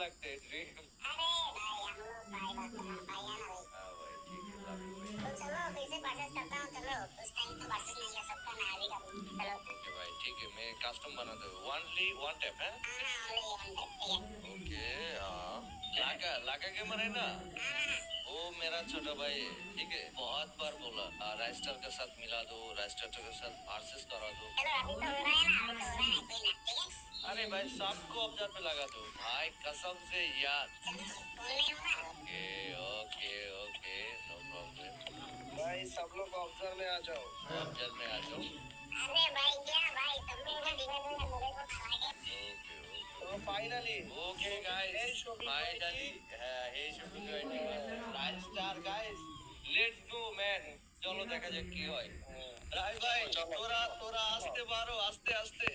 लगते हैं ड्रीम। अरे भाई हम लोग भाई बात करना भाई है ना भाई। हाँ भाई ठीक है love you भाई। तो चलो फिर से वर्सेस करता हूँ चलो उस टाइम तो वर्सेस नहीं कर सकता मैं अभी करूँ चलो। ओके भाई ठीक है मैं कस्टम बना दूँ ओनली वन टैप है। हाँ ओनली वन ठीक है। ओके हाँ लाका लाका गेमर है ना हाँ वो मेरा छोटा भाई है ठीक है बहुत बार बोला राइस्टर के साथ मिला दो राइस्टर के साथ वर्सेस करा दो। चलो अभी तो हो रहा है ना अभी तो हो रहा है कोई ना ठीक है। अरे भाई सबको ऑब्जर्व पे लगा दो भाई कसम से यार। चलो फोन में हूँ ना। Okay okay okay no problem. भाई सब लोग ऑब्जर्व में आ जाओ। ऑब्जर्व में आ जाओ। अरे भाई क्या भाई तुम भी ना धीरे धीरे मेरे को खा के। ओके तो फाइनली ओके गाइस फाइनली हे শুটিং হয়নি রাইস্টার গাইস লেটস গো ম্যান চলো দেখা যাক কি হয়। রাই ভাই তোরা তোরা আসতে পারো আস্তে আস্তে।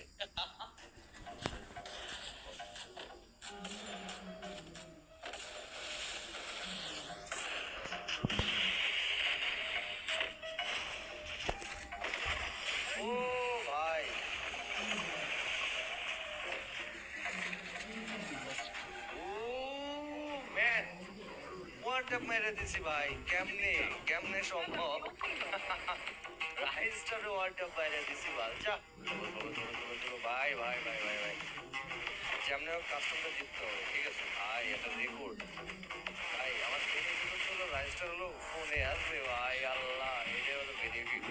ও ভাই ও ম্যান ওয়ানটা মেরে দিছি ভাই কেমনে কেমনে সম্ভব রাইস্টারে ওয়ানটা মেরে দিছি ভাই যা চলো ভাই ভাই ভাই ভাই ভাই যেমন কাস্টমটা জিততে হবে ঠিক আছে ভাই এটা রেকর্ড ভাই আমার বেনিফিট হলো রাইস্টার হলো ফোনে আসবে ভাই আল্লাহ এটা হলো বেনিফিট।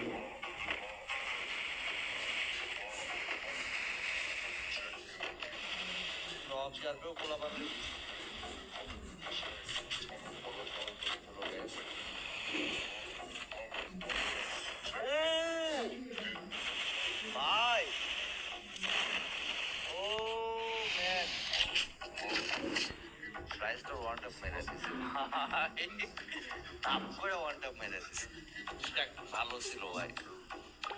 অবজার্ভেও বলা পারবে ভাই ও ম্যান প্রাইসটা ওয়ান টপ মেরে দিছে তাপ করে ওয়ান টপ মেরে দিছে সেটা ভালো ছিল ভাই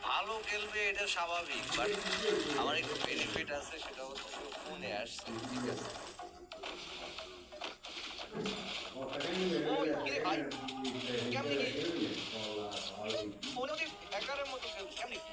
ভালো খেলবে এটা স্বাভাবিক বাট আমার একটু বেনিফিট আছে সেটা হচ্ছে ফোনে আসছে ঠিক আছে। কিরে ভাই কেমনি কি ফোনে ওদের হ্যাকারের মতো কেমনি কি